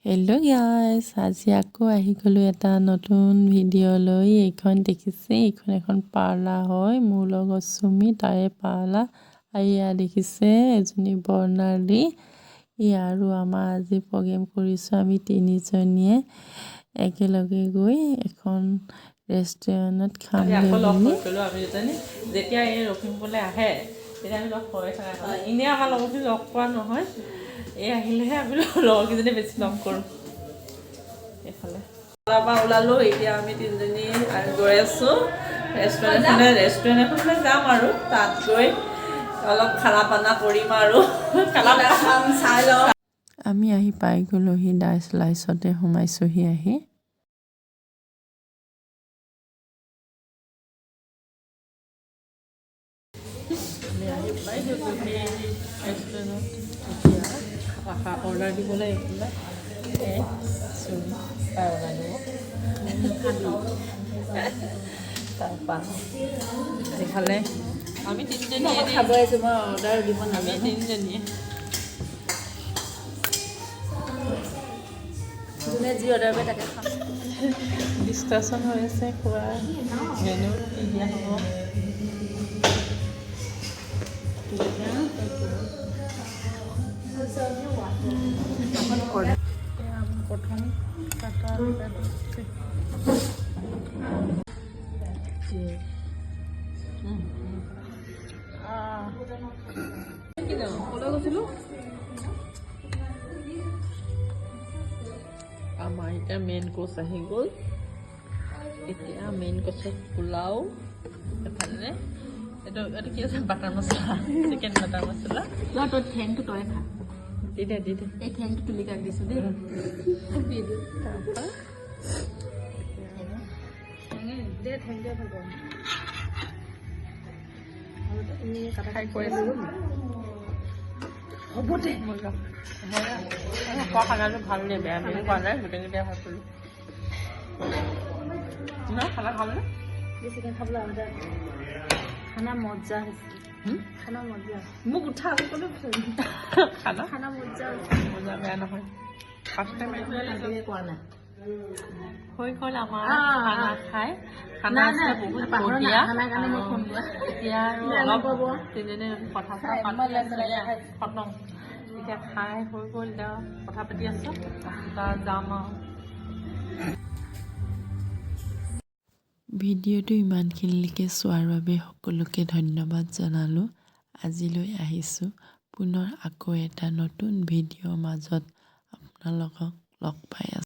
Hello' guys, আজি আকৌ আহি গ'লোঁ এটা নতুন ভিডিঅ' লৈ। এইখন দেখিছে, এইখন এখন পাৰ্লাৰ হয়। মোৰ লগত চুমি, তাৰে পাৰ্লাৰ। আৰু ইয়াত দেখিছে এজনী বৰ্ণালী। আৰু আমাৰ আজি প্ৰগ্ৰেম কৰিছোঁ আমি তিনিজনীয়ে একেলগে গৈ এখন ৰেষ্টুৰেণ্টত খাম বুলি। যেতিয়া এই লখিমপুৰলৈ আহে তেতিয়া আমি লগ কৰি থকা এনেই আমাৰ লগৰখিনি লগ পোৱা নহয়। এই আহিলেহে আমি লগৰকেইজনী বেছি লগ কৰোঁ। এইফালে পৰা ওলালোঁ, এতিয়া আমি তিনিজনী গৈ আছোঁ ৰেষ্টুৰেণ্ট এখনলৈ যাম আৰু তাত গৈ অলপ খানা পানা কৰিম আৰু চাই লওঁ। আমি আহি পাই গ'লোহি, লাইছতে সোমাইছোঁহি আহি। আমি আহি পাই গ'লোহি ৰেষ্টুৰেণ্টত। এতিয়া অৰ্ডাৰ দিবলৈ এইফালে অৰ্ডাৰ দিব তাৰপৰা এইফালে আমি তিনিজনীয়ে খাব আহিছোঁ। মই অৰ্ডাৰ দিব নাজানো। তিনিজনীয়ে যোনে যি অৰ্ডাৰ কৰে তাকে খাম। ডিছকাশ্যন হৈ আছে, খোৱা মেনু দিয়া হ'ব। প্ৰথম ক'লৈ গৈছিলোঁ? আমাৰ এতিয়া মেইন কোৰ্চ আহি গ'ল। এতিয়া মেইন কোৰ্চত পোলাও, এফালে এইটো কি আছে, বাটাৰ মছলা, চিকেন বাটাৰ মছলা। তোৰ ঠেংটো তই খা। দি দে এই ঠেংটো তুলি কাটি দিছোঁ দেই। তাৰপৰা ঠেং দিয়া ভাল পাওঁ। খাই কৈ আছোঁ হ'ব দে। খোৱা খানাটো ভাল দিয়ে, বেয়া বুলি কোৱা নাই, গোটেইকেইটাই ভাল পালোঁ। খানা খাবলৈ চিকেন খাবলৈ আহোঁতে খানা মজা হৈছে। খানা মজা মোক উঠা ক'লে খানা মজা মজা বেয়া নহয়। ফাৰ্ষ্ট টাইম কোৱা নাই হৈ গ'ল আমাৰ খানা খাই। খানা আছিলে বহুত বঢ়িয়া। এতিয়া অলপ তিনিজনী কথা খতম। এতিয়া খাই হৈ গ'ল, এতিয়া কথা পাতি আছোঁ, তাৰ যাম আৰু। ভিডিঅ'টো ইমানখিনিলৈকে চোৱাৰ বাবে সকলোকে ধন্যবাদ জনালোঁ। আজিলৈ আহিছোঁ পুনৰ আকৌ এটা নতুন ভিডিঅ'ৰ মাজত আপোনালোকক লগ পাই আছোঁ।